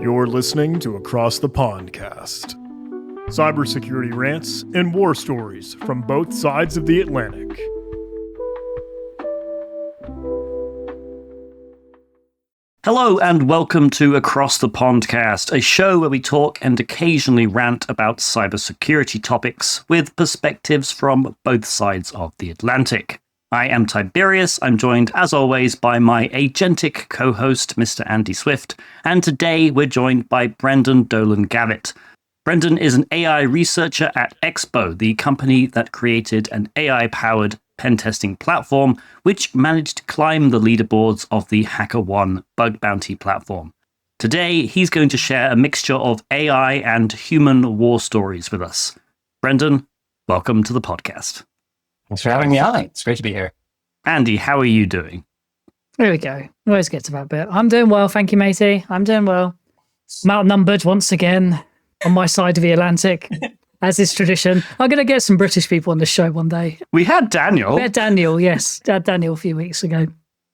You're listening to Across the Pondcast. Cybersecurity rants and war stories from both sides of the Atlantic. Hello and welcome to Across the Pondcast, a show where we talk and occasionally rant about cybersecurity topics with perspectives from both sides of the Atlantic. I am Tib3rius. I'm joined, as always, by my agentic co-host, Mr. Andy Swift, and today we're joined by Brendan Dolan-Gavitt. Brendan is an AI researcher at XBOW, the company that created an AI-powered pentesting platform, which managed to climb the leaderboards of the HackerOne bug bounty platform. Today, he's going to share a mixture of AI and human war stories with us. Brendan, welcome to the podcast. Thanks for having me on. It's great to be here. Andy, how are you doing? There we go. Always get to that bit. I'm doing well, thank you, matey. I'm doing well. I'm outnumbered once again on my side of the Atlantic, as is tradition. I'm going to get some British people on the show one day. We had Daniel. We had Daniel, yes. Had Daniel a few weeks ago.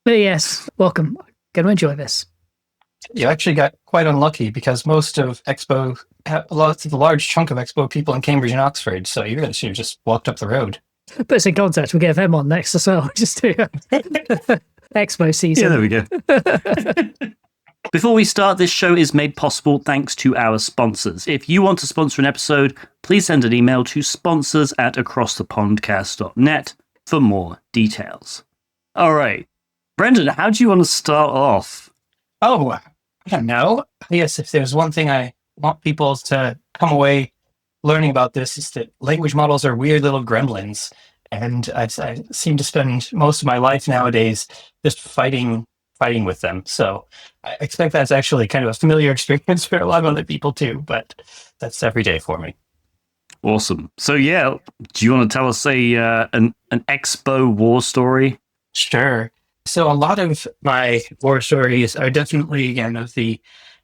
But yes, welcome. Going to enjoy this. You actually got quite unlucky because most of Expo, a large chunk of Expo people in Cambridge and Oxford, so you really should have just walked up the road. Put us in contact. We'll get them on next as well. Just do Expo season. Yeah, there we go. Before we start, this show is made possible thanks to our sponsors. If you want to sponsor an episode, please send an email to sponsors@acrossthepondcast.net for more details. All right. Brendan, how do you want to start off? Oh, I don't know. Yes, if there's one thing I want people to come away learning about this is that language models are weird little gremlins. And I seem to spend most of my life nowadays just fighting with them. So I expect that's actually kind of a familiar experience for a lot of other people too, but that's every day for me. Awesome. So yeah, do you want to tell us an Expo war story? Sure. So a lot of my war stories are definitely, again, of the,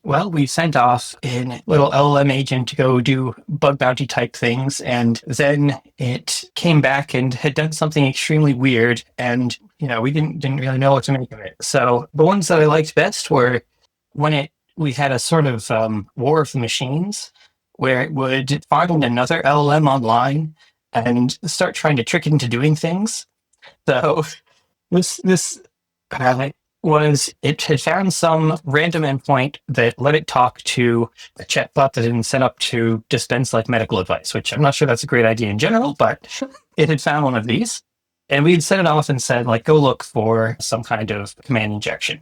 well, we sent off a little LLM agent to go do bug bounty type things, and then it came back and had done something extremely weird, and we didn't really know what to make of it. So the ones that I liked best were when we had a sort of war of the machines, where it would find another LLM online and start trying to trick it into doing things. So this it had found some random endpoint that let it talk to a chatbot that had been set up to dispense like medical advice, which I'm not sure that's a great idea in general, but it had found one of these. And we'd set it off and said, like, go look for some kind of command injection.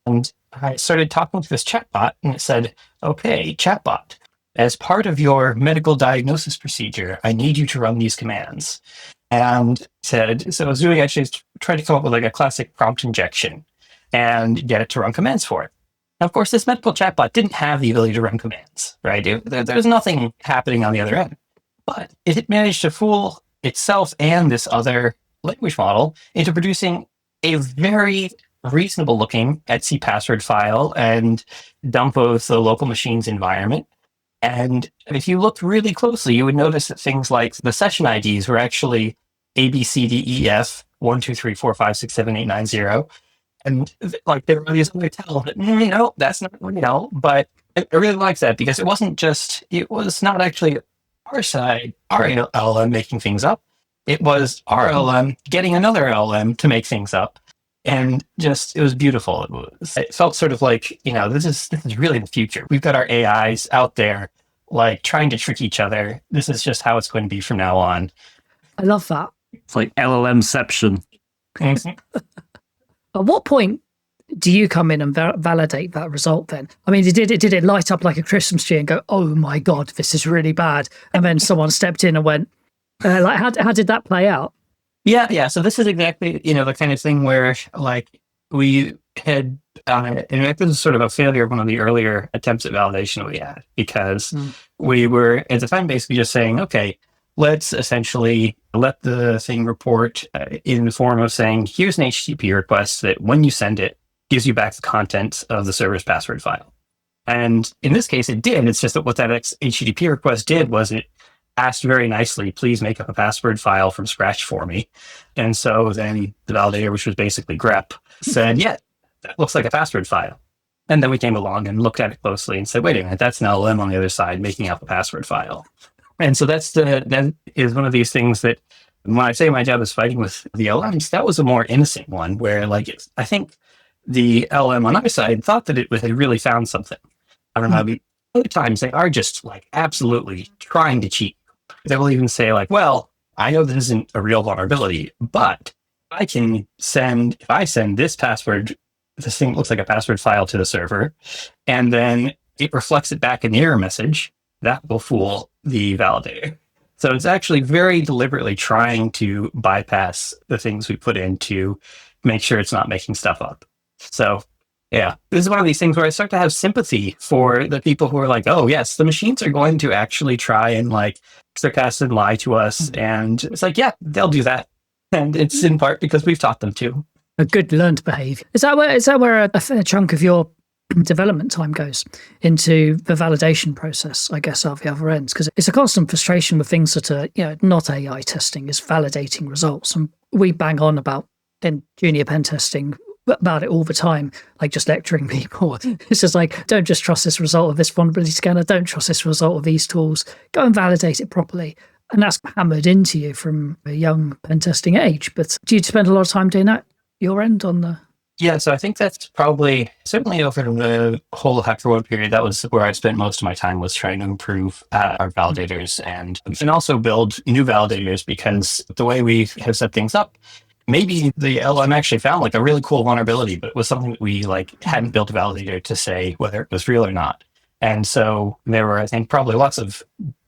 And I started talking to this chatbot and it said, okay, chatbot, as part of your medical diagnosis procedure, I need you to run these commands. And said, so I was doing actually trying to come up with like a classic prompt injection and get it to run commands for it. Now, of course, this medical chatbot didn't have the ability to run commands, right? There's nothing happening on the other end. But it had managed to fool itself and this other language model into producing a very reasonable-looking Etsy password file and dump of the local machine's environment. And if you looked really closely, you would notice that things like the session IDs were actually ABCDEF 1, 2, 3, 4, 5, 6, 7, 8, 9, 0. And like there were these other tells that, that's not real. But I really liked that because it was not actually our side, our LLM making things up. It was our LLM getting another LLM to make things up. And just, it was beautiful. It felt sort of like, this is really the future. We've got our AIs out there, like trying to trick each other. This is just how it's going to be from now on. I love that. It's like LLMception. At what point do you come in and validate that result then? I mean, did it light up like a Christmas tree and go, oh my God, this is really bad? And then someone stepped in and went, how did that play out? Yeah. So this is exactly, the kind of thing where like we had, and this is sort of a failure of one of the earlier attempts at validation we had, because we were at the time basically just saying, okay, let's essentially let the thing report in the form of saying, here's an HTTP request that when you send it, gives you back the contents of the server's password file. And in this case, it did. It's just that what that HTTP request did was it asked very nicely, please make up a password file from scratch for me. And so then the validator, which was basically grep, said, yeah, that looks like a password file. And then we came along and looked at it closely and said, wait a minute, that's an LLM on the other side making out the password file. And so that is one of these things that when I say my job is fighting with the LLMs, that was a more innocent one where I think the LLM on our side thought that it had really found something. I don't know, other times they are just absolutely trying to cheat. They will even say well, I know this isn't a real vulnerability, but if I send this password, this thing looks like a password file to the server, and then it reflects it back in the error message, that will fool the validator. So it's actually very deliberately trying to bypass the things we put in to make sure it's not making stuff up. So yeah, this is one of these things where I start to have sympathy for the people who are oh yes, the machines are going to actually try and sarcastic and lie to us. And it's yeah, they'll do that. And it's in part because we've taught them to. A good learned behavior. Is that where a fair chunk of your development time goes into the validation process, I guess, at the other ends? Because it's a constant frustration with things that are, not AI testing, is validating results. And we bang on about in junior pen testing about it all the time, just lecturing people. It's just don't just trust this result of this vulnerability scanner, don't trust this result of these tools, go and validate it properly. And that's hammered into you from a young pen testing age. But do you spend a lot of time doing that your end on the... Yeah, so I think that's probably, certainly over the whole HackerOne period, that was where I spent most of my time, was trying to improve our validators and also build new validators, because the way we have set things up, maybe the LLM actually found a really cool vulnerability, but it was something that we hadn't built a validator to say whether it was real or not. And so there were, I think, probably lots of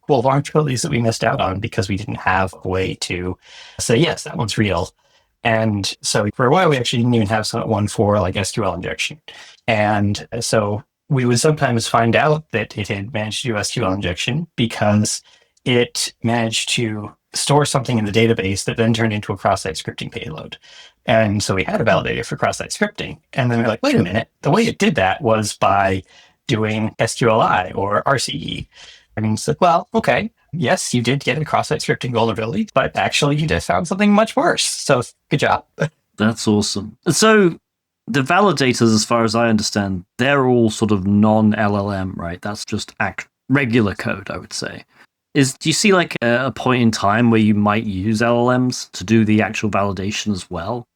cool vulnerabilities that we missed out on because we didn't have a way to say, yes, that one's real. And so for a while, we actually didn't even have one for SQL injection. And so we would sometimes find out that it had managed to do SQL injection because it managed to store something in the database that then turned into a cross-site scripting payload. And so we had a validator for cross-site scripting. And then we're wait a minute, the way it did that was by doing SQLI or RCE. And it's well, okay, yes, you did get a cross-site scripting vulnerability, but actually you just found something much worse. So good job. That's awesome. So the validators, as far as I understand, they're all sort of non-LLM, right? That's just regular code, I would say. Do you see a point in time where you might use LLMs to do the actual validation as well?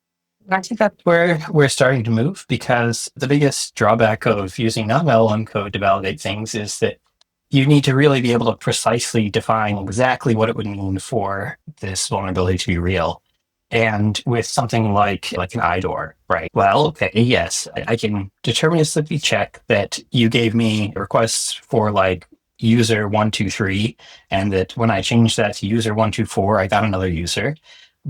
I think that's where we're starting to move, because the biggest drawback of using non-LLM code to validate things is that you need to really be able to precisely define exactly what it would mean for this vulnerability to be real. And with something like an IDOR, right? Well, okay, yes, I can deterministically check that you gave me requests for user 123, and that when I changed that to user 124, I got another user.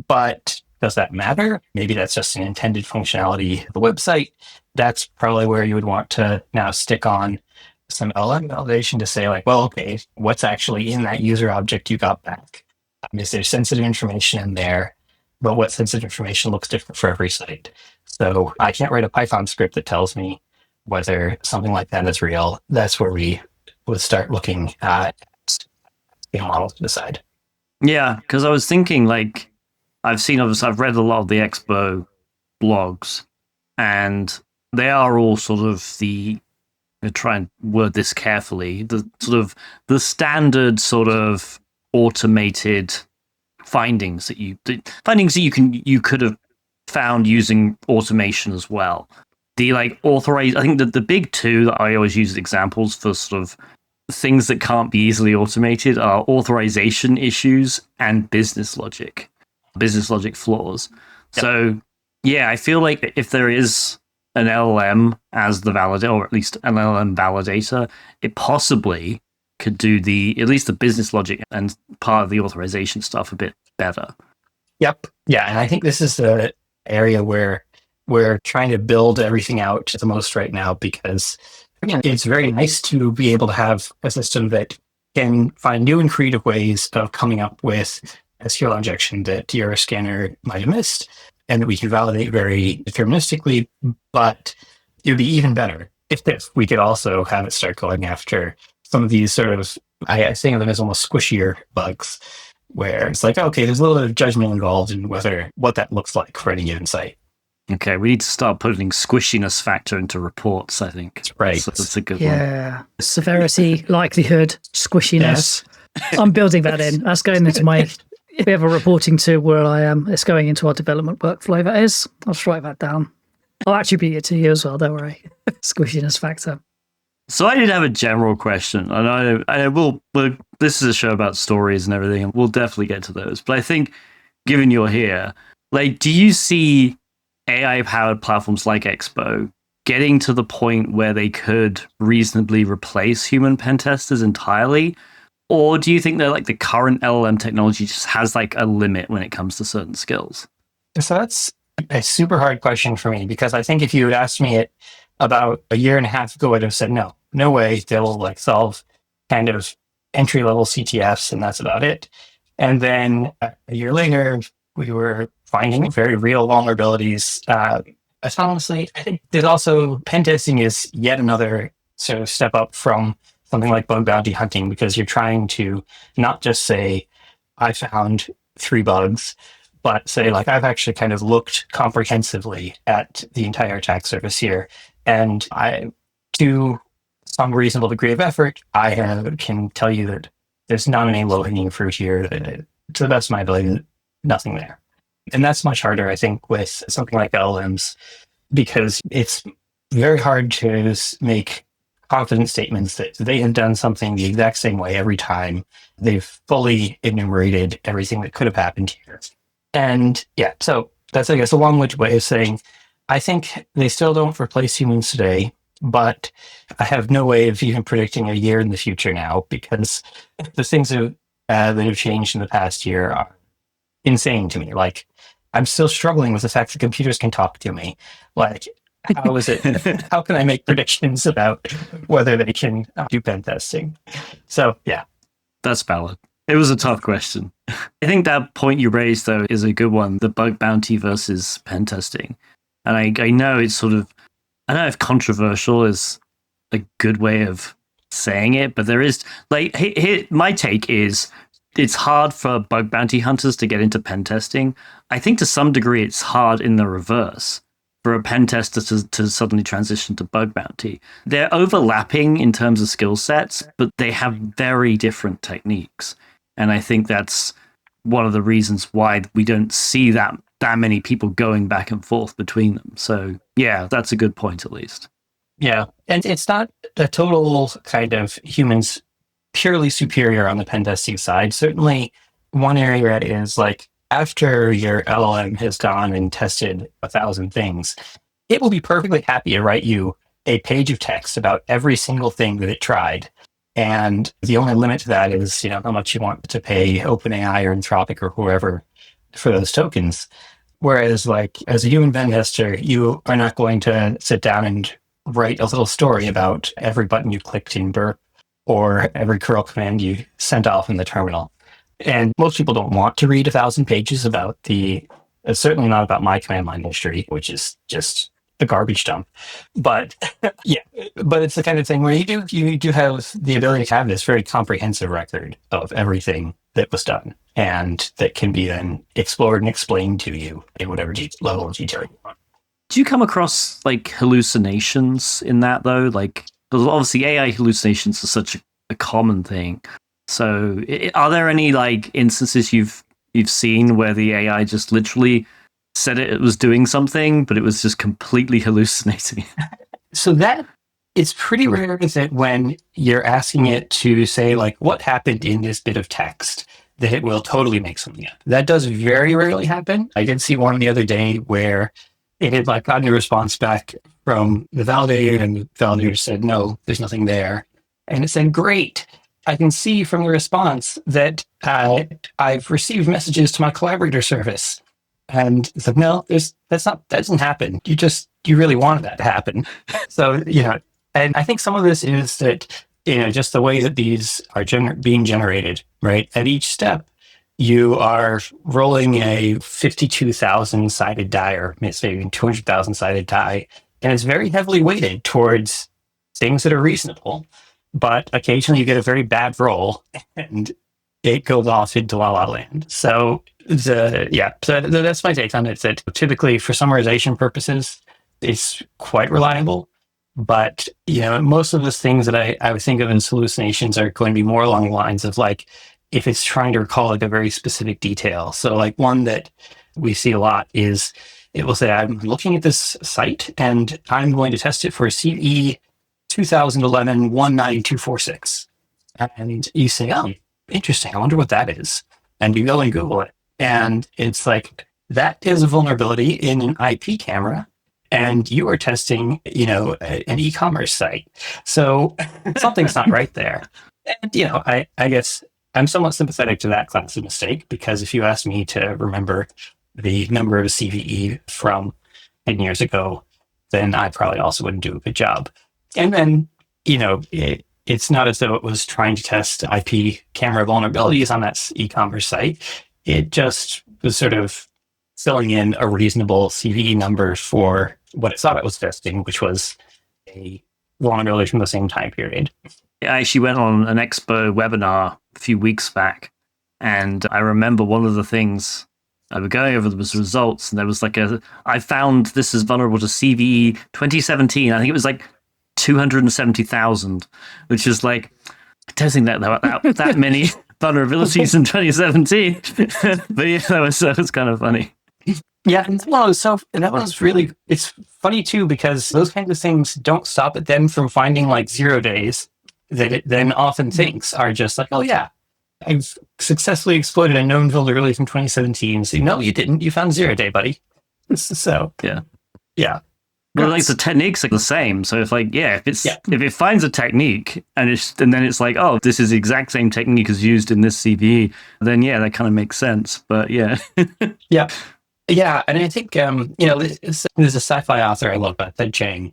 But does that matter? Maybe that's just an intended functionality of the website. That's probably where you would want to now stick on some LLM validation to say well, okay, what's actually in that user object you got back? Is there sensitive information in there? But what sensitive information looks different for every site? So I can't write a Python script that tells me whether something like that is real. That's where we would start looking at models to decide. Yeah, because I was thinking I've read a lot of the XBOW blogs, and they are all sort of try and word this carefully, the standard sort of automated findings that you could have found using automation as well. The I think that the big two that I always use as examples for sort of things that can't be easily automated are authorization issues and business logic flaws. Yep. So yeah, I feel like if there is an LLM as the validator, or at least an LLM validator, it possibly could do at least the business logic and part of the authorization stuff a bit better. Yep. Yeah. And I think this is the area where we're trying to build everything out the most right now, because again, it's very nice to be able to have a system that can find new and creative ways of coming up with SQL injection that your scanner might have missed, and that we can validate very deterministically. But it would be even better if we could also have it start going after some of these sort of, I think of them as almost squishier bugs, where it's okay, there's a little bit of judgment involved in what that looks like for any given site. Okay, we need to start putting squishiness factor into reports, I think. That's right. So that's a good one. Yeah. Severity, likelihood, squishiness. I'm building that in. That's going into my, if we have a reporting tool where I am, it's going into our development workflow. That is. I'll just write that down. I'll attribute it to you as well, don't worry. Squishiness factor. So I did have a general question, and I will. This is a show about stories and everything, and we'll definitely get to those. But I think, given you're here, like, do you see AI-powered platforms like XBOW getting to the point where they could reasonably replace human pen testers entirely? Or do you think that like the current LLM technology just has like a limit when it comes to certain skills? So that's a super hard question for me, because I think if you had asked me it about a year and a half ago, I'd have said, no way, they'll like solve kind of entry-level CTFs and that's about it. And then a year later, we were finding very real vulnerabilities. Autonomously, I think there's also pen testing is yet another sort of step up from something like bug bounty hunting, because you're trying to not just say, I found 3 bugs, but say, like, I've actually kind of looked comprehensively at the entire attack surface here. And to some reasonable degree of effort, I can tell you that there's not any low-hanging fruit here. To the best of my ability, nothing there. And that's much harder, I think, with something like LLMs, because it's very hard to make confident statements that they have done something the exact same way every time. They've fully enumerated everything that could have happened here. And yeah, so that's, I guess, a long-winded way of saying, I think they still don't replace humans today, but I have no way of even predicting a year in the future now, because the things that have changed in the past year are insane to me. Like, I'm still struggling with the fact that computers can talk to me. Like, how is it? How can I make predictions about whether they can do pen testing? So, yeah. That's valid. It was a tough question. I think that point you raised, though, is a good one. The bug bounty versus pen testing. And I know it's sort of, I don't know if controversial is a good way of saying it, but there is, like, my take is it's hard for bug bounty hunters to get into pen testing. I think to some degree it's hard in the reverse for a pen tester to suddenly transition to bug bounty. They're overlapping in terms of skill sets, but they have very different techniques. And I think that's one of the reasons why we don't see that many people going back and forth between them. So yeah, that's a good point at least. Yeah. And it's not a total kind of humans purely superior on the pen testing side. Certainly one area is like, after your LLM has gone and tested 1,000 things, it will be perfectly happy to write you a page of text about every single thing that it tried. And the only limit to that is, how much you want to pay OpenAI or Anthropic or whoever for those tokens. Whereas, like, as a human pen tester, you are not going to sit down and write a little story about every button you clicked in Burp or every curl command you sent off in the terminal. And most people don't want to read 1,000 pages about certainly not about my command line history, which is just a garbage dump. But yeah, but it's the kind of thing where you do have the ability to have this very comprehensive record of everything that was done, and that can be then explored and explained to you in whatever level of detail you want. Do you come across like hallucinations in that though? Like, obviously AI hallucinations are such a common thing. So are there any like instances you've seen where the AI just literally said it was doing something, but it was just completely hallucinating? So that it's pretty rare that when you're asking it to say, like, what happened in this bit of text, that it will totally make something up. That does very rarely happen. I did see one the other day where it had like gotten a response back from the validator, and the validator said, no, there's nothing there. And it said, great. I can see from the response that I've received messages to my collaborator service. And it's like, no, that doesn't happen. You really wanted that to happen. So, and I think some of this is that, just the way that these are being generated, right? At each step, you are rolling a 52,000 sided die, or maybe 200,000 sided die. And it's very heavily weighted towards things that are reasonable. But occasionally you get a very bad roll, and it goes off into La La Land. So that's my take on it. That typically for summarization purposes, it's quite reliable. But most of the things that I would think of as hallucinations are going to be more along the lines of like if it's trying to recall like a very specific detail. So like one that we see a lot is it will say, I'm looking at this site and I'm going to test it for CE 2011 19246. And you say, oh, interesting. I wonder what that is. And you go and Google it. And it's like, that is a vulnerability in an IP camera. And you are testing, an e-commerce site. So something's not right there. And, I guess I'm somewhat sympathetic to that class of mistake, because if you ask me to remember the number of CVE from 10 years ago, then I probably also wouldn't do a good job. And then, it's not as though it was trying to test IP camera vulnerabilities on that e-commerce site. It just was sort of filling in a reasonable CVE number for what it thought it was testing, which was a vulnerability from the same time period. I actually went on an XBOW webinar a few weeks back, and I remember one of the things I was going over was results, and there was like I found this is vulnerable to CVE 2017. I think it was like 270,000, which is like testing that many vulnerabilities in 2017. But yeah, that was kind of funny. Yeah, and that was really, it's funny too, because those kinds of things don't stop it then from finding like 0 days that it then often thinks are just like, oh yeah, I've successfully exploited a known vulnerability from 2017. So no, you didn't. You found 0 day, buddy. So yeah. Well, like the techniques are the same. So if it finds a technique and then it's like, oh, this is the exact same technique as used in this CVE, then yeah, that kind of makes sense. But yeah. Yeah, and I think there's a sci-fi author I love, Ted Chiang,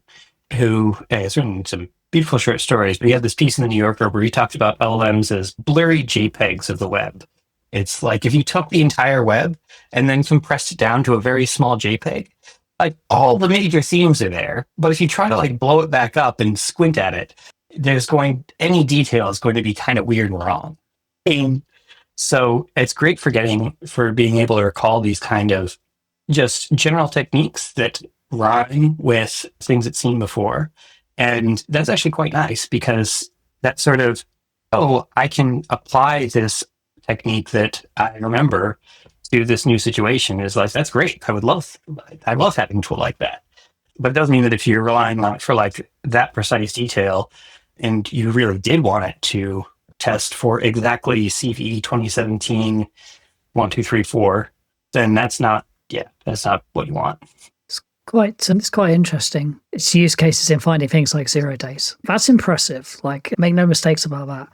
who has written some beautiful short stories. But he had this piece in the New Yorker where he talked about LLMs as blurry JPEGs of the web. It's like if you took the entire web and then compressed it down to a very small JPEG, like all the major themes are there. But if you try to like blow it back up and squint at it, any detail is going to be kind of weird and wrong. And so it's great for being able to recall these kind of just general techniques that rhyme with things it's seen before. And that's actually quite nice, because that sort of, I can apply this technique that I remember to this new situation is like, that's great. I love having a tool like that. But it doesn't mean that if you're relying on it for like that precise detail and you really did want it to test for exactly CVE 2017 1, 2, 3, 4, then that's not what you want. It's quite interesting. It's use cases in finding things like 0 days. That's impressive. Like, make no mistakes about that.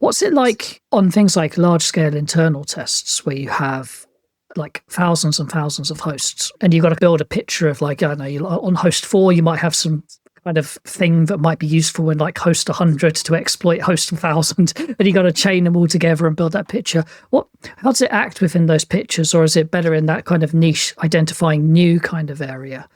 What's it like on things like large scale internal tests where you have like thousands and thousands of hosts and you've got to build a picture of like, I don't know, on host 4, you might have some kind of thing that might be useful in like host 100 to exploit host 1000, and you got to chain them all together and build that picture. How does it act within those pictures, or is it better in that kind of niche identifying new kind of area?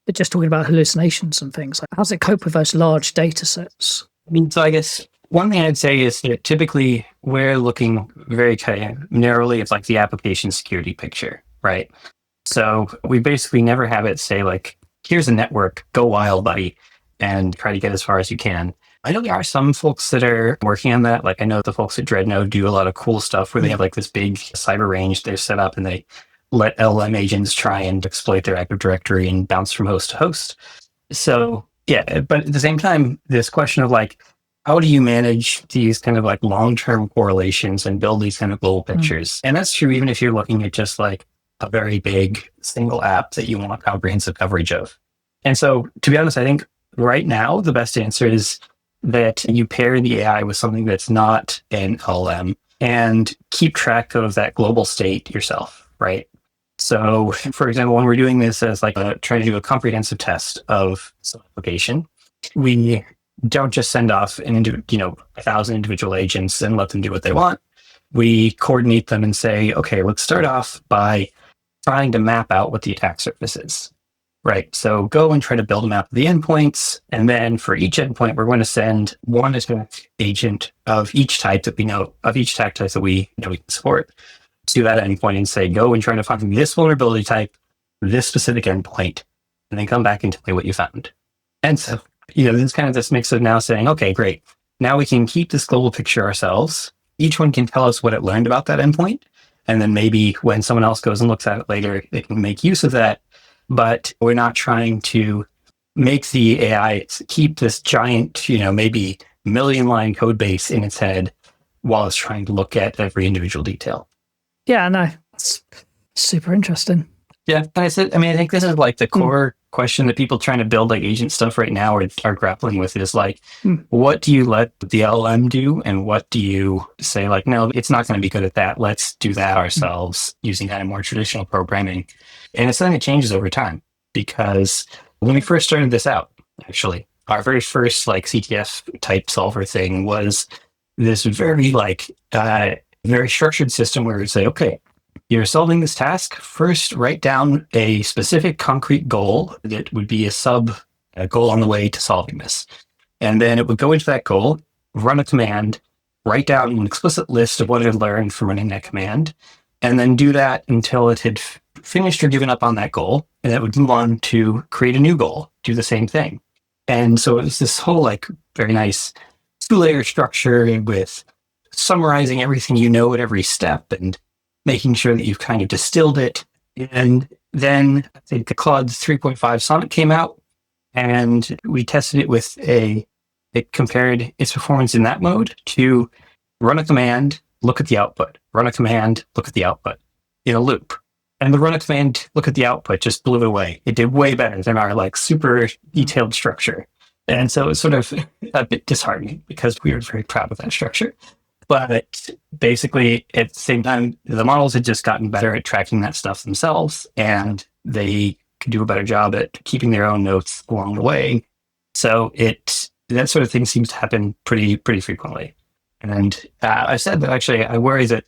But just talking about hallucinations and things, like, how does it cope with those large data sets? I mean, so I guess one thing I'd say is that typically we're looking very kind of narrowly at like the application security picture, right? So we basically never have it say like, here's a network, go wild, buddy, and try to get as far as you can. I know there are some folks that are working on that. Like I know the folks at Dreadnought do a lot of cool stuff where they have like this big cyber range they've set up and they let LLM agents try and exploit their Active Directory and bounce from host to host. So yeah, but at the same time, this question of like, how do you manage these kind of like long-term correlations and build these kind of global pictures? And that's true even if you're looking at just like a very big single app that you want comprehensive coverage of. And so to be honest, I think right now, the best answer is that you pair the AI with something that's not an LLM and keep track of that global state yourself, right? So, for example, when we're doing this as like trying to do a comprehensive test of some application, we don't just send off 1,000 individual agents and let them do what they want. We coordinate them and say, okay, let's start off by trying to map out what the attack surface is. right? So go and try to build a map of the endpoints. And then for each endpoint, we're going to send one attack agent of each type that we know, of each attack type that we know we can support to that endpoint and say, go and try to find this vulnerability type, this specific endpoint, and then come back and tell me what you found. And so, this kind of this mix of now saying, okay, great. Now we can keep this global picture ourselves. Each one can tell us what it learned about that endpoint. And then maybe when someone else goes and looks at it later, they can make use of that. But we're not trying to make the AI keep this giant, maybe million-line code base in its head while it's trying to look at every individual detail. Yeah, no, it's super interesting. Yeah, I think this is like the core question that people trying to build like agent stuff right now are grappling with is like, what do you let the LLM do? And what do you say like, no, it's not going to be good at that. Let's do that ourselves using kind of more traditional programming. And it's something that changes over time because when we first started this out, actually, our very first like CTF type solver thing was this very very structured system where we'd say, okay, you're solving this task. First, write down a specific concrete goal that would be a sub goal on the way to solving this. And then it would go into that goal, run a command, write down an explicit list of what it had learned from running that command, and then do that until it had finished or given up on that goal. And it would move on to create a new goal, do the same thing. And so it was this whole like very nice 2-layer structure with summarizing everything you know at every step and making sure that you've kind of distilled it. And then I think the Claude 3.5 Sonnet came out and we tested it with it compared its performance in that mode to run a command, look at the output, run a command, look at the output in a loop. And the run a command, look at the output just blew it away. It did way better than our like super detailed structure. And so it was sort of a bit disheartening because we were very proud of that structure. But basically, at the same time, the models had just gotten better at tracking that stuff themselves, and they could do a better job at keeping their own notes along the way. So that sort of thing seems to happen pretty frequently. And I said that actually, I worry that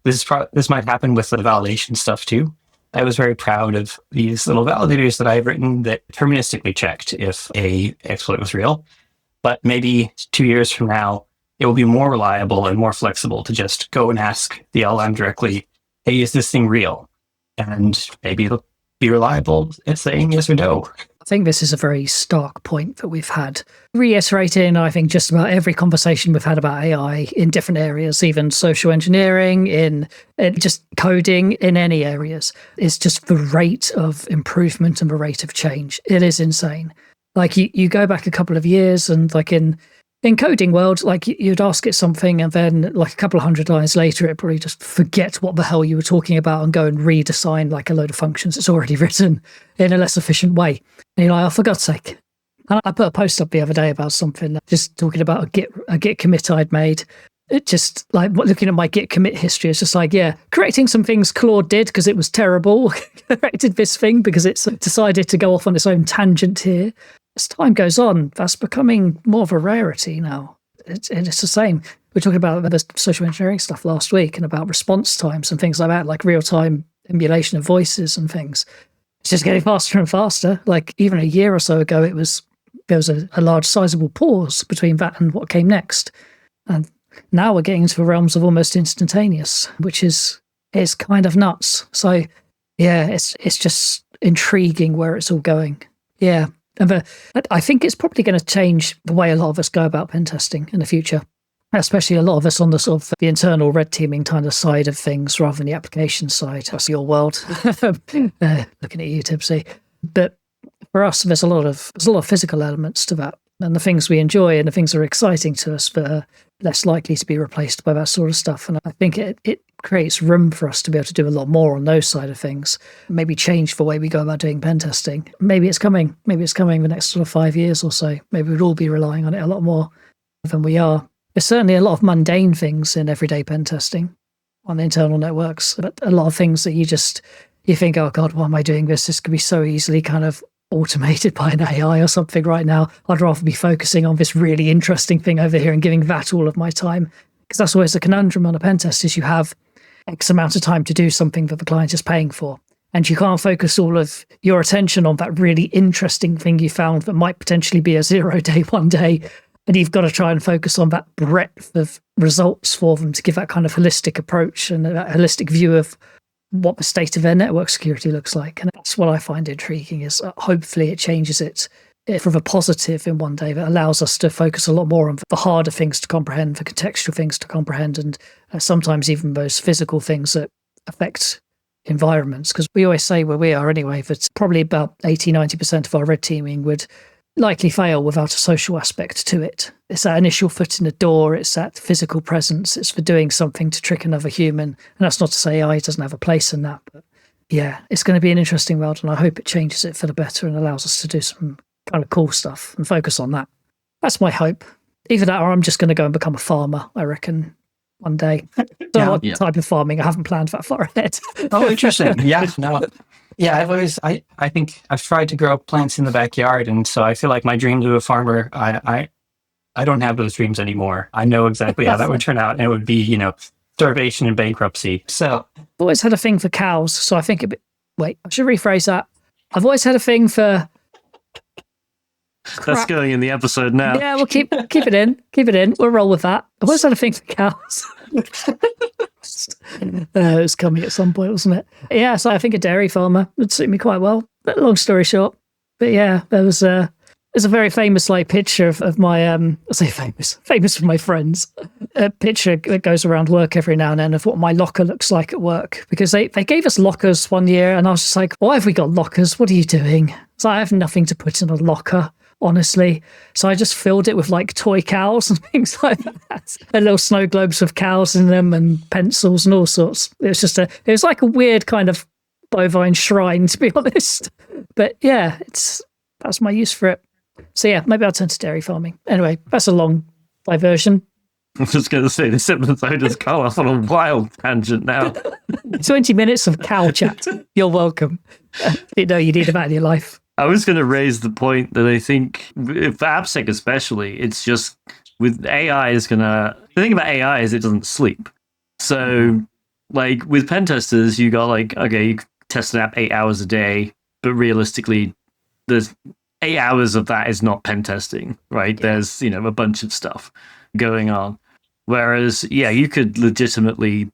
this might happen with the validation stuff too. I was very proud of these little validators that I've written that deterministically checked if a exploit was real. But maybe 2 years from now, it will be more reliable and more flexible to just go and ask the LLM directly, hey, is this thing real? And maybe it'll be reliable at saying yes or no. I think this is a very stark point that we've had, reiterating, I think, just about every conversation we've had about AI in different areas, even social engineering, in just coding, in any areas. It's just the rate of improvement and the rate of change. It is insane. Like you go back a couple of years and like in coding world, like you'd ask it something and then like a couple of hundred lines later, it probably just forget what the hell you were talking about and go and redesign like a load of functions it's already written in a less efficient way. And you're like, oh, for God's sake. And I put a post up the other day about something, just talking about a Git commit I'd made. It just like looking at my Git commit history, it's just like, yeah, correcting some things Claude did because it was terrible. Corrected this thing because it's decided to go off on its own tangent here. As time goes on, that's becoming more of a rarity now. It's the same. We were talking about the social engineering stuff last week and about response times and things like that, like real-time emulation of voices and things. It's just getting faster and faster. Like even a year or so ago, there was a large sizable pause between that and what came next. And now we're getting into the realms of almost instantaneous, which is kind of nuts. So yeah, it's just intriguing where it's all going. Yeah. And I think it's probably going to change the way a lot of us go about pen testing in the future, especially a lot of us on the sort of the internal red teaming kind of side of things rather than the application side. That's your world. Looking at you, Tib3rius. But for us, there's a lot of physical elements to that, and the things we enjoy and the things that are exciting to us, but are less likely to be replaced by that sort of stuff. And I think it creates room for us to be able to do a lot more on those side of things. Maybe change the way we go about doing pen testing. Maybe it's coming. Maybe it's coming the next sort of 5 years or so. Maybe we'd all be relying on it a lot more than we are. There's certainly a lot of mundane things in everyday pen testing on the internal networks, but a lot of things that you think, oh God, why am I doing this? This could be so easily kind of automated by an AI or something right now. I'd rather be focusing on this really interesting thing over here and giving that all of my time. Because that's always the conundrum on a pen test, is you have X amount of time to do something that the client is paying for. and you can't focus all of your attention on that really interesting thing you found that might potentially be a 0 day, 1 day. And you've got to try and focus on that breadth of results for them to give that kind of holistic approach and that holistic view of what the state of their network security looks like. And that's what I find intriguing, is hopefully it changes it for the positive in 1 day that allows us to focus a lot more on the harder things to comprehend, the contextual things to comprehend, and sometimes even those physical things that affect environments. Because we always say where we are anyway, that probably about 80-90% of our red teaming would likely fail without a social aspect to it. It's that initial foot in the door, it's that physical presence, it's for doing something to trick another human. And that's not to say AI doesn't have a place in that, but yeah, it's going to be an interesting world, and I hope it changes it for the better and allows us to do some kind of cool stuff and focus on that. That's my hope. Either that or I'm just going to go and become a farmer, I reckon, 1 day. What type of farming? I haven't planned that far ahead. Oh, interesting. Yeah, no. Yeah, I think I've tried to grow plants in the backyard, and so I feel like my dreams of a farmer, I don't have those dreams anymore. I know exactly how that would turn out, and it would be, starvation and bankruptcy. So I've always had a thing for cows, so I think I should rephrase that. I've always had a thing for That's going in the episode now. Yeah, we'll keep it in. Keep it in. We'll roll with that. I've always had a thing for cows. It was coming at some point, wasn't it? Yeah, so I think a dairy farmer would suit me quite well. But long story short, but yeah, there's a very famous picture of my I say famous for my friends. A picture that goes around work every now and then of what my locker looks like at work, because they gave us lockers one year, and I was just like, why have we got lockers? What are you doing? So I have nothing to put in a locker, honestly. So I just filled it with toy cows and things like that. And little snow globes with cows in them and pencils and all sorts. It was like a weird kind of bovine shrine, to be honest. But yeah, that's my use for it. So yeah, maybe I'll turn to dairy farming. Anyway, that's a long diversion. I was just going to say, this episode has gone off on a wild tangent now. 20 minutes of cow chat. You're welcome. You need that in your life. I was going to raise the point that I think, for AppSec especially, it's just with AI the thing about AI is it doesn't sleep. So, with pen testers, you got okay, you test an app 8 hours a day, but realistically, there's 8 hours of that is not pen testing, right? Yeah. There's, a bunch of stuff going on. Whereas, you could legitimately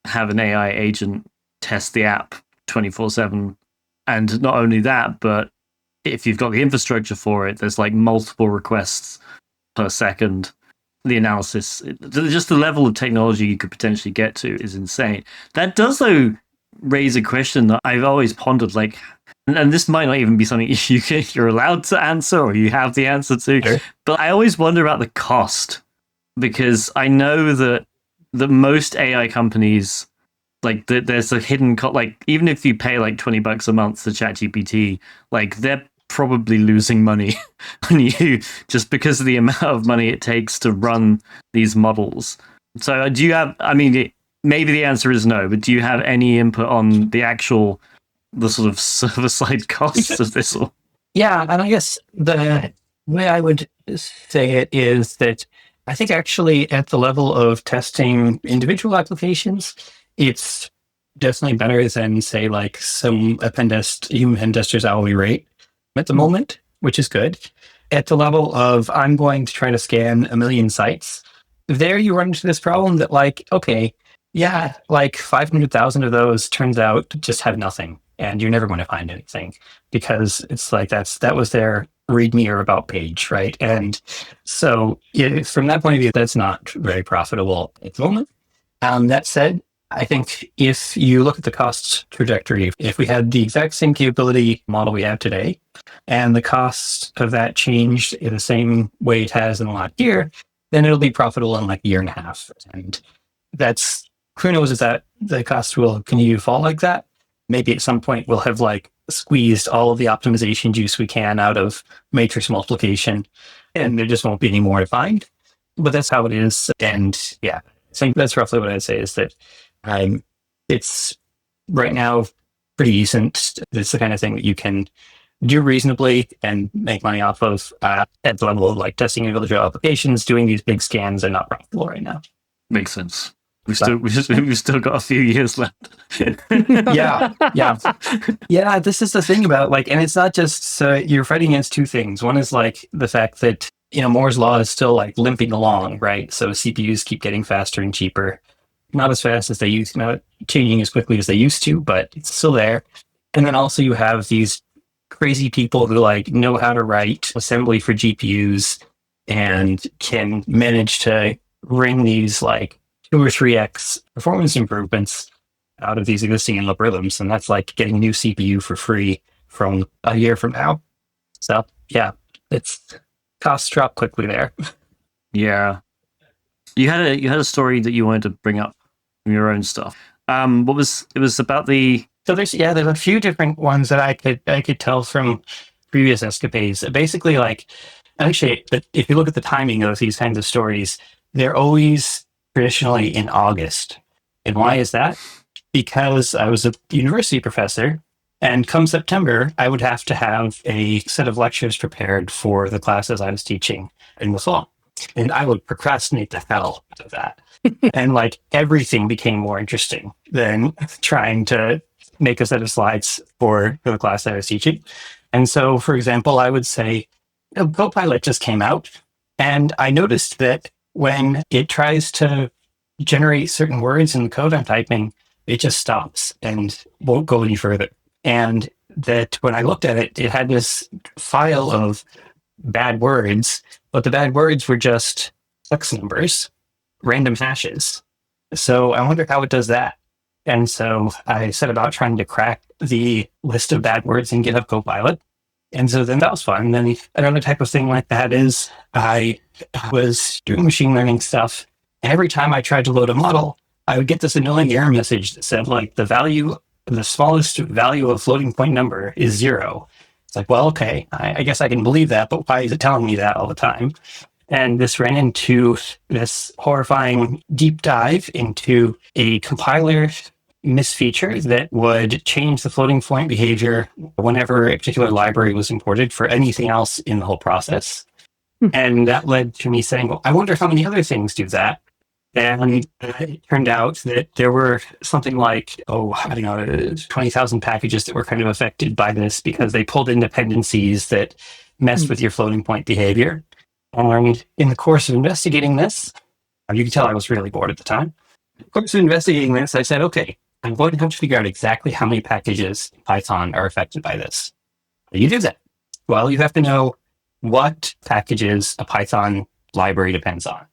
have an AI agent test the app 24/7. And not only that, but if you've got the infrastructure for it, there's multiple requests per second. The analysis, just the level of technology you could potentially get to is insane. That does, though, raise a question that I've always pondered, and this might not even be something you're allowed to answer or you have the answer to, sure. But I always wonder about the cost, because I know that most AI companies, there's a hidden cost. Even if you pay $20 a month to ChatGPT, they're probably losing money on you just because of the amount of money it takes to run these models. So do you have, maybe the answer is no, but do you have any input on the sort of server-side costs of this? Yeah, and I guess the way I would say it is that I think actually at the level of testing individual applications, it's definitely better than, say, human pen tester's hourly rate at the moment, which is good. At the level of I'm going to try to scan 1 million sites, there you run into this problem that 500,000 of those turns out to just have nothing, and you're never going to find anything, because it's that was their README or about page, right? And so from that point of view, that's not very profitable at the moment. That said, I think if you look at the cost trajectory, if we had the exact same capability model we have today, and the cost of that changed in the same way it has in the last year, then it'll be profitable in a year and a half. And that's, who knows if that the cost will continue to fall like that. Maybe at some point we'll have squeezed all of the optimization juice we can out of matrix multiplication, and there just won't be any more to find. But that's how it is. And yeah, I think that's roughly what I'd say, is that it's right now pretty decent. It's the kind of thing that you can do reasonably and make money off of at the level of testing individual applications. Doing these big scans are not profitable right now. Makes sense. We've still got a few years left. Yeah. This is the thing about and it's not just you're fighting against two things. One is the fact that Moore's law is still limping along, right? So CPUs keep getting faster and cheaper, not as fast as they used, not changing as quickly as they used to, but it's still there. And then also you have these crazy people who know how to write assembly for GPUs and can manage to wring these 2 or 3x performance improvements out of these existing algorithms. And that's getting a new CPU for free from a year from now. So yeah, it's costs drop quickly there. Yeah. You had a story that you wanted to bring up from your own stuff. It was about the... So there's a few different ones that I could tell from previous escapades. Basically, but if you look at the timing of these kinds of stories, they're always traditionally in August. And why is that? Because I was a university professor, and come September, I would have to have a set of lectures prepared for the classes I was teaching in the fall. And I would procrastinate the hell out of that. And everything became more interesting than trying to make a set of slides for the class I was teaching. And so, for example, I would say, Copilot just came out, and I noticed that when it tries to generate certain words in the code I'm typing, it just stops and won't go any further. And that when I looked at it, it had this file of bad words, but the bad words were just hex numbers, random hashes. So I wonder how it does that. And so I set about trying to crack the list of bad words in GitHub Copilot. And so then that was fun. And then another type of thing like that is I was doing machine learning stuff. And every time I tried to load a model, I would get this annoying error message that said the smallest value of floating point number is 0. It's well, okay, I guess I can believe that, but why is it telling me that all the time? And this ran into this horrifying deep dive into a compiler misfeature that would change the floating point behavior whenever a particular library was imported for anything else in the whole process. And that led to me saying, well, I wonder how many other things do that. And it turned out that there were something 20,000 packages that were kind of affected by this because they pulled in dependencies that messed with your floating point behavior. And in the course of investigating this, you can tell I was really bored at the time. In the course of investigating this, I said, okay, I'm going to have to figure out exactly how many packages in Python are affected by this. How do you do that? Well, you have to know what packages a Python library depends on.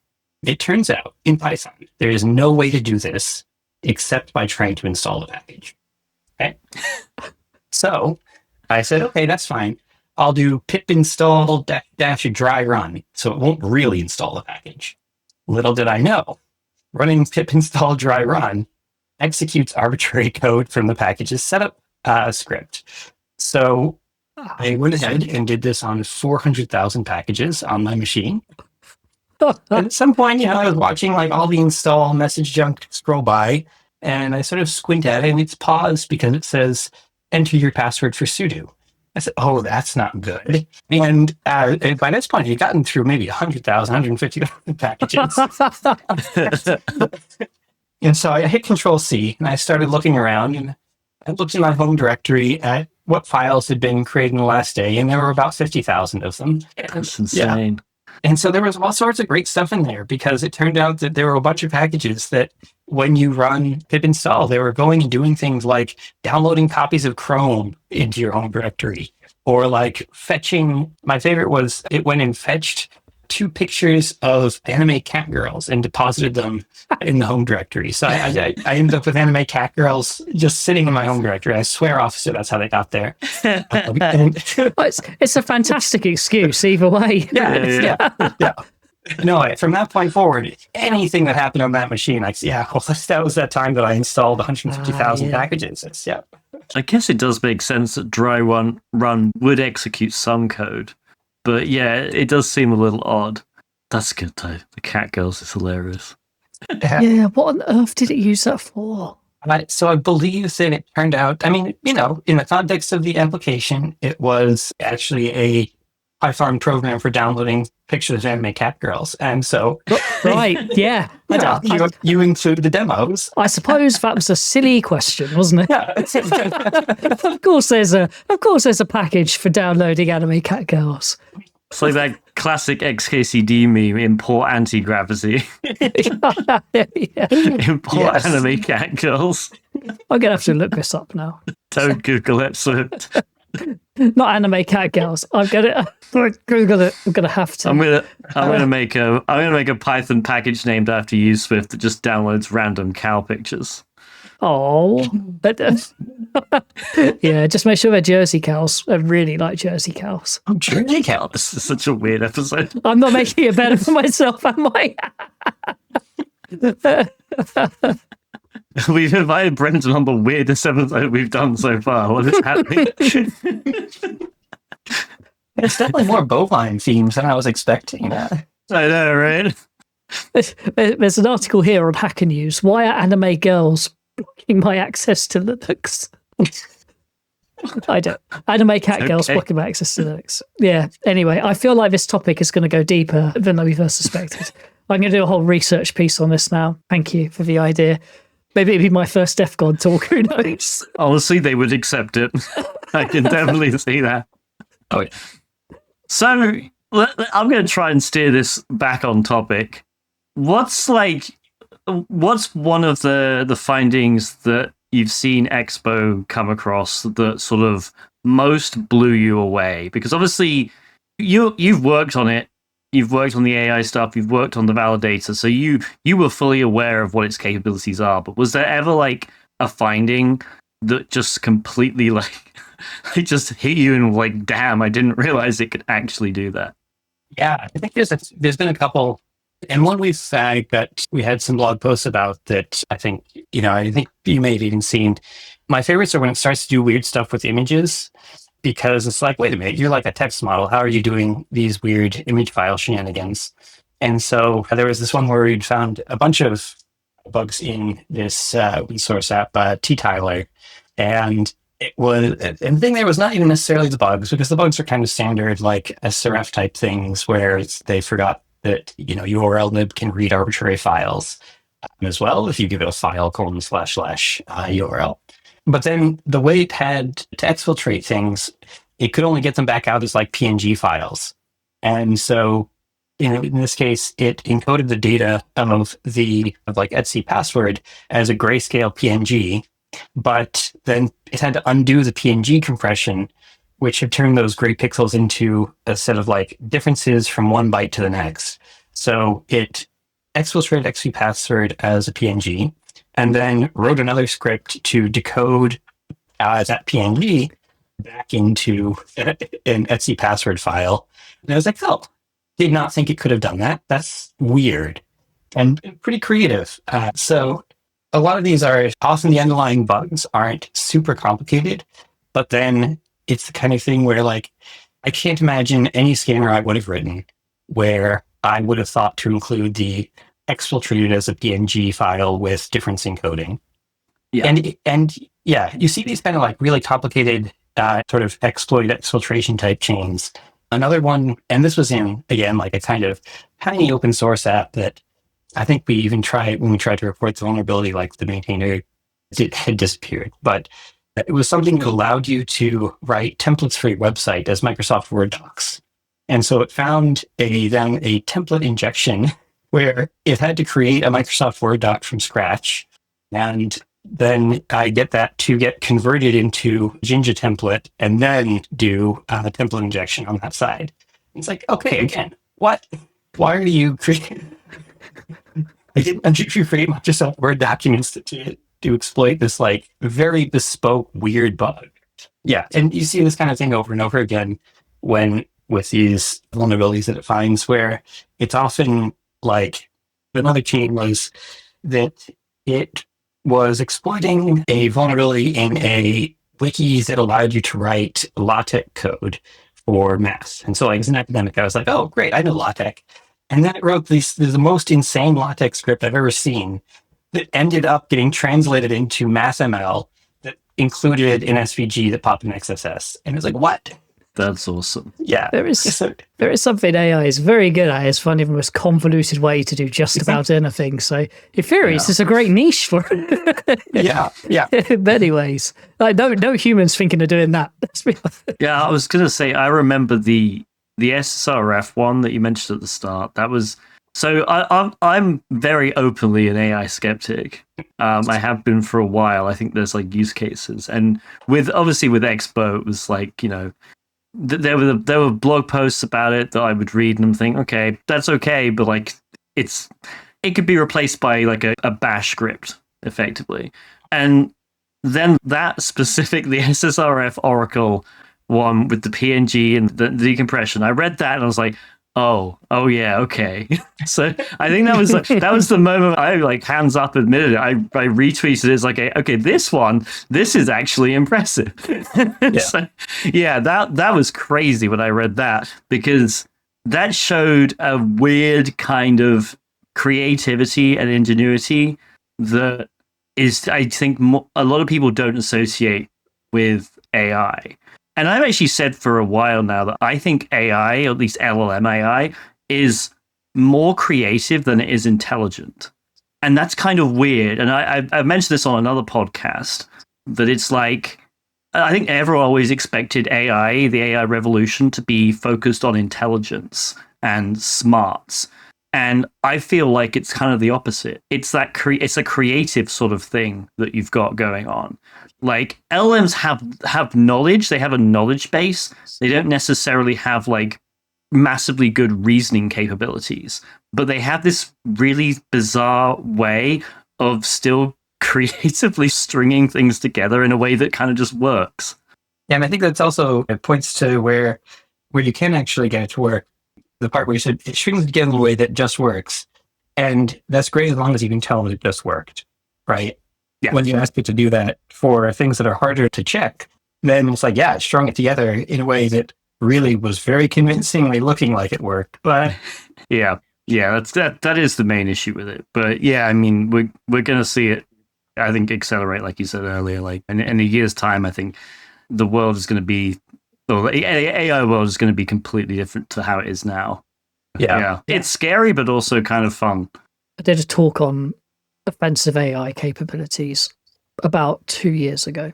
It turns out in Python, there is no way to do this except by trying to install the package. Okay. So I said, okay, that's fine. I'll do pip install dash dry run. So it won't really install the package. Little did I know, running pip install dry run executes arbitrary code from the package's setup script. So I went ahead and did this on 400,000 packages on my machine. And at some point, I was watching all the install message junk scroll by, and I sort of squint at it, and it's paused because it says, enter your password for sudo. I said, oh, that's not good. And by this point, you've gotten through maybe 100,000, 150,000 packages. And so I hit Control-C, and I started looking around, and I looked in my home directory at what files had been created in the last day, and there were about 50,000 of them. That's insane. Yeah. And so there was all sorts of great stuff in there because it turned out that there were a bunch of packages that when you run pip install, they were going and doing things like downloading copies of Chrome into your home directory or fetching. My favorite was it went and fetched 2 pictures of anime cat girls and deposited them in the home directory. So I ended up with anime cat girls just sitting in my home directory. I swear, officer, that's how they got there. It's a fantastic excuse either way. Yeah. No, from that point forward, anything that happened on that machine, that was that time that I installed 150,000 packages. I guess it does make sense that dry run would execute some code. But yeah, it does seem a little odd. That's good though. The cat girls is hilarious. Yeah, what on earth did it use that for? So I believe that it turned out, in the context of the application, it was actually a Python program for downloading pictures of anime cat girls. And so... Right, yeah. You include the demos. I suppose that was a silly question, wasn't it? Yeah. Of course there's a package for downloading anime cat girls. It's like that classic XKCD meme, import anti-gravity. Yeah. Import anime cat girls. I'm gonna have to look this up now. Don't Google it, Swift. Not anime cat girls. I'm gonna Google it. I'm gonna have to. I'm gonna make a Python package named after you, Swift, that just downloads random cow pictures. Oh, but yeah, just make sure they're Jersey cows. I really like Jersey cows. Oh, Jersey cows. This is such a weird episode. I'm not making it better for myself, am I? We've invited Brendan on the weirdest episode we've done so far. What is happening? It's definitely more bovine themes than I was expecting. I know, right? There's an article here on Hacker News. Why are anime girls blocking my access to Linux? I don't. Anime cat girls blocking my access to Linux. Yeah. Anyway, I feel like this topic is going to go deeper than we first suspected. I'm going to do a whole research piece on this now. Thank you for the idea. Maybe it'd be my first Def God talk. Who knows? Honestly, they would accept it. I can definitely see that. Oh, yeah. So I'm going to try and steer this back on topic. What's one of the findings that you've seen XBOW come across that sort of most blew you away? Because obviously you've worked on it. You've worked on the AI stuff. You've worked on the validator. So you were fully aware of what its capabilities are. But was there ever like a finding that just completely it just hit you and like, damn, I didn't realize it could actually do that? Yeah, I think there's been a couple, and one we've flagged that we had some blog posts about that I think you may have even seen. My favorites are when it starts to do weird stuff with images, because it's like, wait a minute, you're like a text model. How are you doing these weird image file shenanigans? And so there was this one where we'd found a bunch of bugs in this open source app, T-Tyler, and the thing there was not even necessarily the bugs, because the bugs are kind of standard, like SRF type things where they forgot that, URL-lib can read arbitrary files as well if you give it a file : / URL. But then the way it had to exfiltrate things, it could only get them back out as like PNG files. And so, in this case, it encoded the data of Etsy password as a grayscale PNG, but then it had to undo the PNG compression, which had turned those gray pixels into a set of like differences from one byte to the next. So it exfiltrated XP password as a PNG, and then wrote another script to decode that PNG back into an Etsy password file. And I was like, oh, did not think it could have done that. That's weird and pretty creative. So a lot of these are often the underlying bugs aren't super complicated, but then it's the kind of thing where like, I can't imagine any scanner I would have written where I would have thought to include the exfiltrated as a PNG file with difference encoding. Yeah. And yeah, you see these kind of like really complicated sort of exploit exfiltration type chains. Another one, and this was in, again, like a kind of tiny open source app that I think we even tried when we tried to report the vulnerability, like the maintainer had disappeared. But it was something that allowed you to write templates for your website as Microsoft Word docs. And so it found a template injection where it had to create a Microsoft Word doc from scratch. And then I get that to get converted into Jinja template and then do a template injection on that side. It's like, okay, again, what? Why are you creating... I didn't want you create Microsoft Word documents to exploit this like very bespoke, weird bug. Yeah, and you see this kind of thing over and over again with these vulnerabilities that it finds, where it's often like another chain was that it was exploiting a vulnerability in a wiki that allowed you to write LaTeX code for math. And so like as an academic, I was like, oh, great, I know LaTeX. And then it wrote the most insane LaTeX script I've ever seen that ended up getting translated into MathML that included an SVG that popped in XSS. And it's like, what? That's awesome. Yeah. There is something AI is very good at. It's finding the most convoluted way to do just about anything. So Ethereus is a great niche for it. Yeah. In many ways. Like no humans thinking of doing that. Yeah, I was gonna say I remember the SSRF one that you mentioned at the start. That was so I'm very openly an AI skeptic. I have been for a while. I think there's like use cases, and with XBOW, it was like, you know, there were blog posts about it that I would read and think, okay, that's okay, but like it could be replaced by like a bash script effectively. And then that specific, the SSRF Oracle one with the PNG and the decompression, I read that and I was like, oh yeah, okay. So I think that was the moment I like hands up admitted it. I retweeted it as like, okay, this is actually impressive. Yeah. So, yeah, that was crazy when I read that, because that showed a weird kind of creativity and ingenuity that is, I think, a lot of people don't associate with AI. And I've actually said for a while now that I think AI, or at least LLM AI, is more creative than it is intelligent. And that's kind of weird. And I've mentioned this on another podcast, that it's like, I think everyone always expected AI, the AI revolution, to be focused on intelligence and smarts. And I feel like it's kind of the opposite. It's that it's a creative sort of thing that you've got going on. Like LLMs have knowledge, they have a knowledge base. They don't necessarily have like massively good reasoning capabilities, but they have this really bizarre way of still creatively stringing things together in a way that kind of just works. Yeah, and I think that's also, it points to where you can actually get it to work. The part where you said it strings together in a way that just works. And that's great as long as you can tell that it just worked, right? Yeah. When you ask it to do that for things that are harder to check, then it's like, yeah, it strung it together in a way that really was very convincingly looking like it worked. But yeah, that is the main issue with it. But yeah, I mean, we're going to see it, I think, accelerate, like you said earlier. Like in a year's time, I think the world is going to be, or the AI world is going to be completely different to how it is now. Yeah. It's scary, but also kind of fun. I did a talk on offensive AI capabilities about 2 years ago.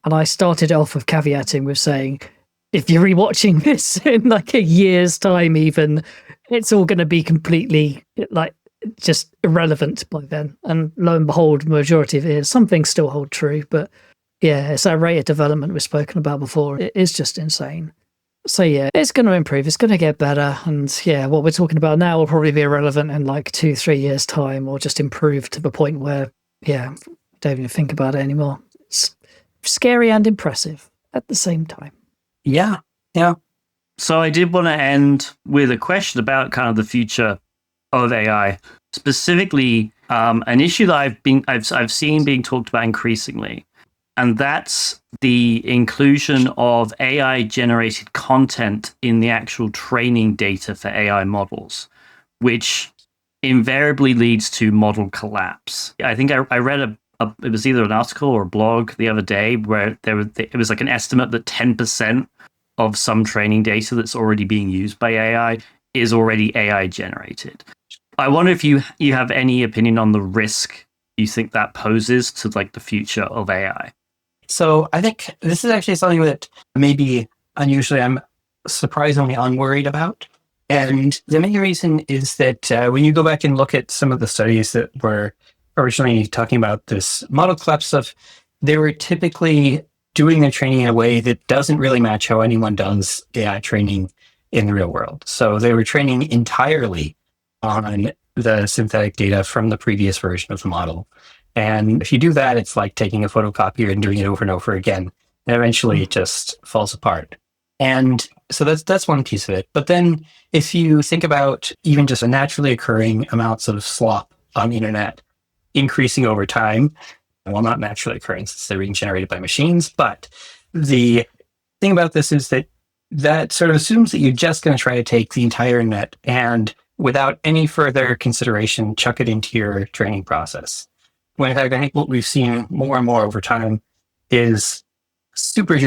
And I started off with caveating with saying, if you're rewatching this in like a year's time, even, it's all going to be completely like just irrelevant by then. And lo and behold, the majority of it is. Some things still hold true, but yeah, it's that rate of development we've spoken about before. It is just insane. So yeah, it's going to improve. It's going to get better. And yeah, what we're talking about now will probably be irrelevant in like 2-3 years' time, or just improve to the point where, yeah, don't even think about it anymore. It's scary and impressive at the same time. Yeah. So I did want to end with a question about kind of the future of AI, specifically an issue that I've seen being talked about increasingly. And that's the inclusion of AI-generated content in the actual training data for AI models, which invariably leads to model collapse. I think I read it was either an article or a blog the other day where it was like an estimate that 10% of some training data that's already being used by AI is already AI-generated. I wonder if you have any opinion on the risk you think that poses to like the future of AI. So I think this is actually something that maybe unusually I'm surprisingly unworried about. And the main reason is that when you go back and look at some of the studies that were originally talking about this model collapse stuff, they were typically doing their training in a way that doesn't really match how anyone does AI training in the real world. So they were training entirely on the synthetic data from the previous version of the model. And if you do that, it's like taking a photocopier and doing it over and over again. And eventually it just falls apart. And so that's one piece of it. But then if you think about even just a naturally occurring amounts of slop on the internet increasing over time, well, not naturally occurring since they're being generated by machines, but the thing about this is that sort of assumes that you're just going to try to take the entire net and without any further consideration, chuck it into your training process. When in fact, I think what we've seen more and more over time is super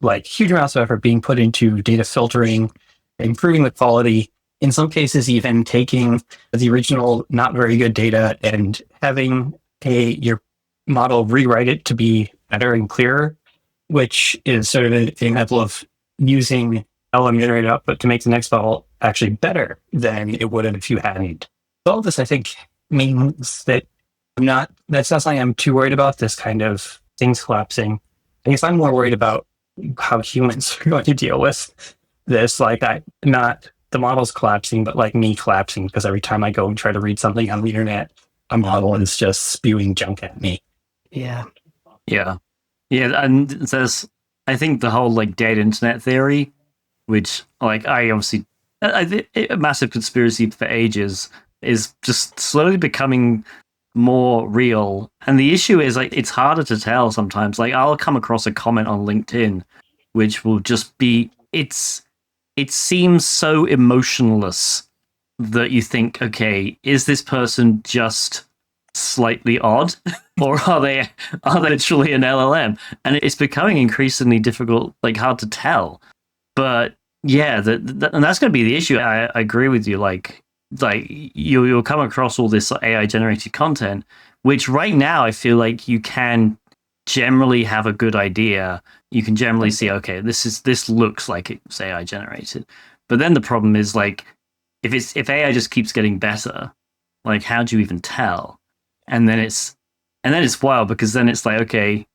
like huge amounts of effort being put into data filtering, improving the quality, in some cases even taking the original not very good data and having your model rewrite it to be better and clearer, which is sort of an example of using LM generated output to make the next model actually better than it would have if you hadn't. So all this, I think, means that that's not something I'm too worried about, this kind of things collapsing. I guess I'm more worried about how humans are going to deal with this, like not the models collapsing, but like me collapsing, because every time I go and try to read something on the internet, a model is just spewing junk at me. Yeah. Yeah. Yeah. And there's, I think the whole like dead internet theory, which like I obviously, a massive conspiracy for ages, is just slowly becoming more real. And the issue is like it's harder to tell sometimes. Like I'll come across a comment on LinkedIn which will just be it seems so emotionless that you think, okay, is this person just slightly odd or are they literally an LLM? And it's becoming increasingly difficult, like hard to tell. But yeah, and that's going to be the issue. I agree with you. Like you'll come across all this AI generated content, which right now I feel like you can generally have a good idea. You can generally see, okay, this looks like it's AI generated. But then the problem is like if AI just keeps getting better, like how do you even tell? And then it's wild because then it's like, okay,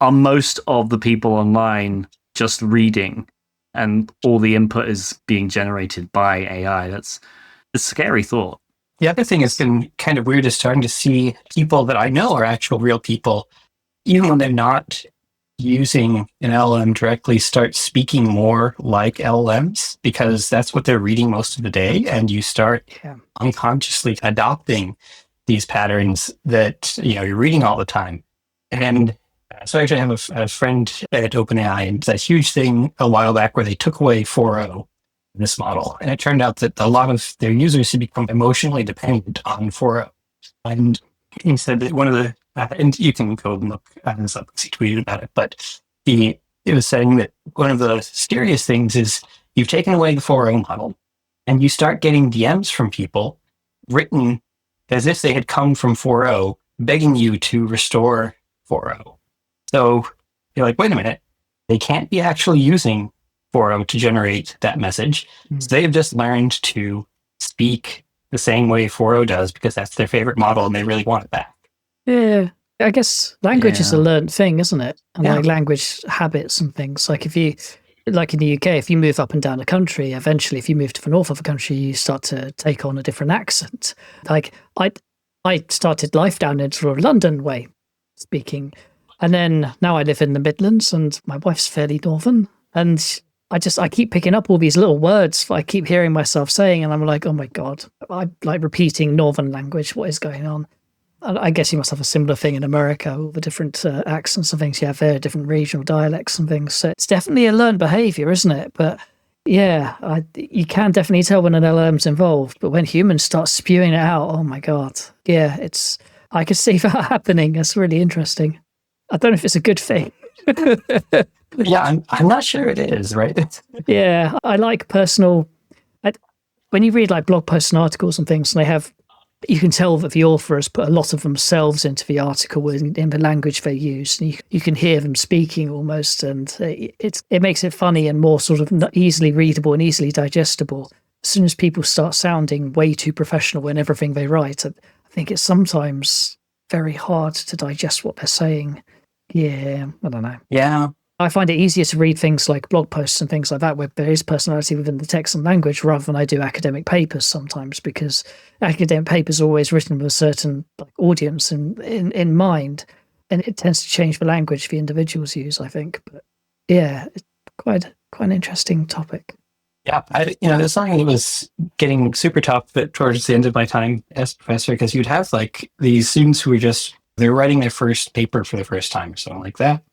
are most of the people online just reading and all the input is being generated by AI? That's a scary thought. The other thing that's been kind of weird is starting to see people that I know are actual real people, even when they're not using an LLM directly, start speaking more like LLMs because that's what they're reading most of the day. And you start unconsciously adopting these patterns that you're reading all the time. And so I actually have a friend at OpenAI, and it's a huge thing a while back where they took away 4.0 in this model. And it turned out that a lot of their users had become emotionally dependent on 4.0. And he said that one of the, and you can go and look at this up because he tweeted about it, but it was saying that one of the scariest things is you've taken away the 4.0 model and you start getting DMs from people written as if they had come from 4.0, begging you to restore 4.0. So you're like, wait a minute, they can't be actually using 4.0 to generate that message. So they've just learned to speak the same way 4.0 does because that's their favorite model and they really want it back. Yeah. I guess language is a learned thing, isn't it? And like language habits and things. Like if you, like in the UK, if you move up and down a country, eventually if you move to the north of a country, you start to take on a different accent. Like I started life down in sort of London way speaking. And then now I live in the Midlands and my wife's fairly northern. And I keep picking up all these little words I keep hearing myself saying. And I'm like, oh my God, I'm like repeating northern language. What is going on? I guess you must have a similar thing in America, all the different accents and things you have there, different regional dialects and things. So it's definitely a learned behavior, isn't it? But yeah, you can definitely tell when an LLM's involved. But when humans start spewing it out, oh my God. Yeah, I could see that happening. That's really interesting. I don't know if it's a good thing. Yeah, I'm not sure it is, right? Yeah, I like when you read like blog posts and articles and things, and you can tell that the author has put a lot of themselves into the article in the language they use. And you can hear them speaking almost, and it makes it funny and more sort of easily readable and easily digestible. As soon as people start sounding way too professional in everything they write, I think it's sometimes very hard to digest what they're saying. Yeah, I don't know. Yeah. I find it easier to read things like blog posts and things like that where there is personality within the text and language rather than I do academic papers sometimes, because academic papers are always written with a certain audience in mind, and it tends to change the language the individuals use, I think. But yeah, it's quite an interesting topic. Yeah, there's something that was getting super tough towards the end of my time as a professor, because you'd have like these students who were they're writing their first paper for the first time or something like that.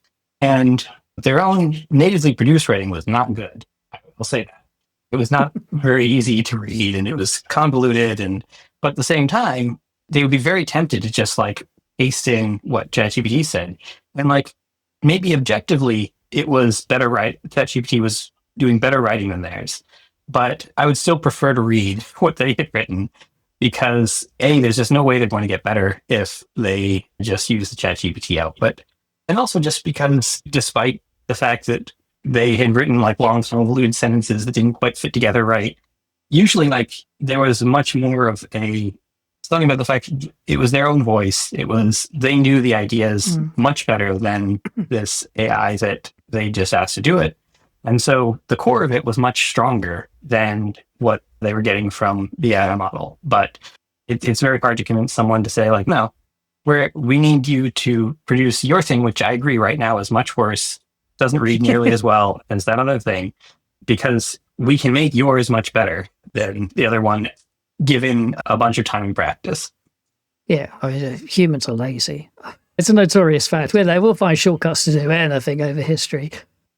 And their own natively produced writing was not good. I'll say that. It was not very easy to read and it was convoluted. But at the same time, they would be very tempted to just like paste in what ChatGPT said. And like maybe objectively, it was better ChatGPT was doing better writing than theirs. But I would still prefer to read what they had written because there's just no way they're going to get better if they just use the ChatGPT output. And also just because despite the fact that they had written like long convoluted sentences that didn't quite fit together right, usually like there was much more of something about the fact it was their own voice. They knew the ideas much better than this AI that they just asked to do it. And so the core of it was much stronger than what they were getting from the AI model. But it's very hard to convince someone to say like, no, we need you to produce your thing, which I agree right now is much worse, doesn't read nearly as well as that other thing, because we can make yours much better than the other one, given a bunch of time and practice. Yeah, I mean, humans are lazy. It's a notorious fact. They will find shortcuts to do anything over history.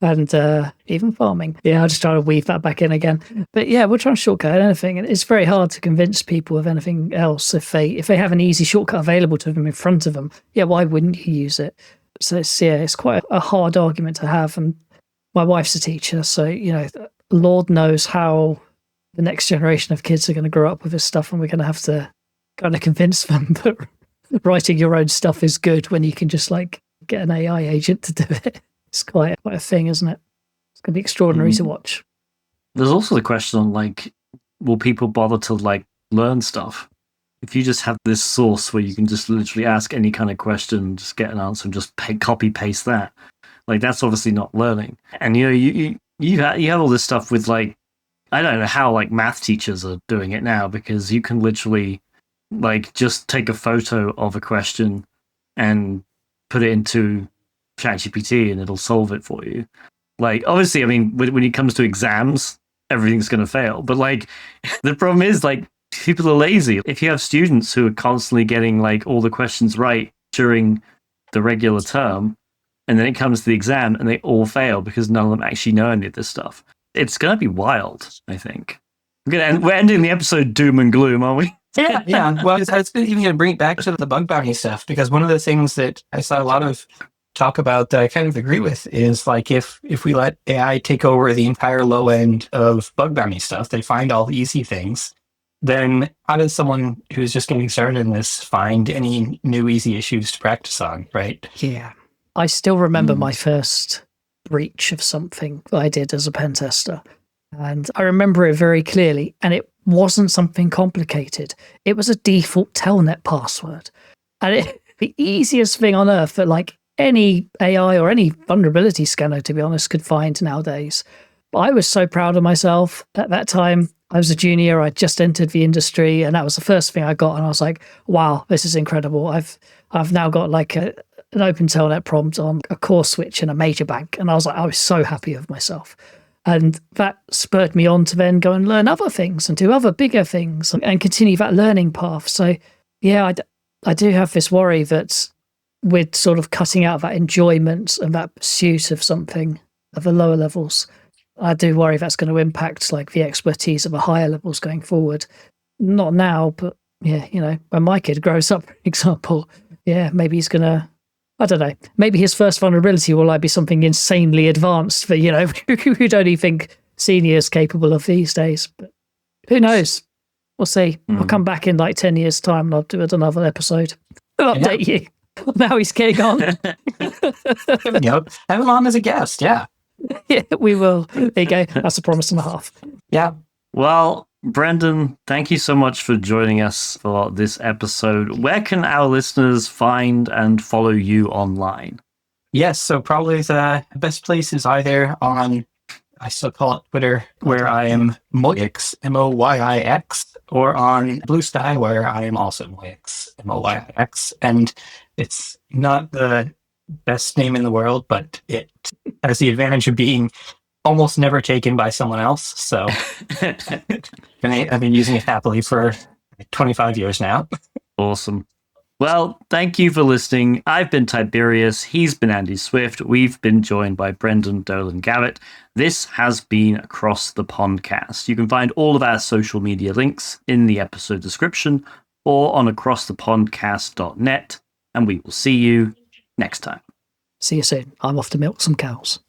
And even farming. Yeah, I'll just try to weave that back in again. But yeah, we're trying to shortcut anything. And it's very hard to convince people of anything else if they have an easy shortcut available to them in front of them. Yeah, why wouldn't you use it? So it's quite a hard argument to have. And my wife's a teacher, so, Lord knows how the next generation of kids are going to grow up with this stuff, and we're going to have to kind of convince them that writing your own stuff is good when you can just like get an AI agent to do it. It's quite a thing, isn't it? It's going to be extraordinary to watch. There's also the question on like, will people bother to like learn stuff? If you just have this source where you can just literally ask any kind of question, just get an answer and just copy paste that, like that's obviously not learning. And you have all this stuff with like, I don't know how like math teachers are doing it now, because you can literally like just take a photo of a question and put it into ChatGPT and it'll solve it for you. Like, obviously, I mean, when it comes to exams, everything's going to fail. But like, the problem is like people are lazy. If you have students who are constantly getting like all the questions right during the regular term, and then it comes to the exam and they all fail because none of them actually know any of this stuff, it's going to be wild, I think. We're ending the episode doom and gloom, aren't we? Yeah. Well, I was even going to bring it back to the bug bounty stuff, because one of the things that I saw a lot of talk about that I kind of agree with is like if we let AI take over the entire low end of bug bounty stuff, they find all the easy things, then how does someone who's just getting started in this find any new easy issues to practice on, right? Yeah. I still remember my first breach of something that I did as a pen tester. And I remember it very clearly. And it wasn't something complicated. It was a default telnet password. And the easiest thing on earth that like any AI or any vulnerability scanner, to be honest, could find nowadays. But I was so proud of myself at that time. I was a junior. I just entered the industry, and that was the first thing I got. And I was like, wow, this is incredible. I've now got like an open telnet prompt on a core switch in a major bank. And I was so happy with myself. And that spurred me on to then go and learn other things and do other bigger things and continue that learning path. So yeah, I do have this worry that with sort of cutting out that enjoyment and that pursuit of something at the lower levels, I do worry that's going to impact like the expertise of the higher levels going forward. Not now, but yeah, when my kid grows up, for example, maybe he's going to, I don't know, maybe his first vulnerability will be something insanely advanced that, we don't even think seniors capable of these days. But who knows? We'll see. I'll come back in like 10 years' time and I'll do another episode. I'll update you. Now he's getting on. Yep. Have him on as a guest, yeah. Yeah, we will. There you go. That's a promise and a half. Yeah. Well, Brendan, thank you so much for joining us for this episode. Where can our listeners find and follow you online? Yes, so probably the best place is either on, I still call it Twitter, where I am Moyix, Moyix, or on Blue Sky, where I am also Moyix, Moyix. And it's not the best name in the world, but it has the advantage of being almost never taken by someone else. So I've been using it happily for 25 years now. Awesome. Well, thank you for listening. I've been Tib3rius. He's been Andy Swift. We've been joined by Brendan Dolan-Gavitt. This has been Across the Pondcast. You can find all of our social media links in the episode description or on acrossthepondcast.net. And we will see you next time. See you soon. I'm off to milk some cows.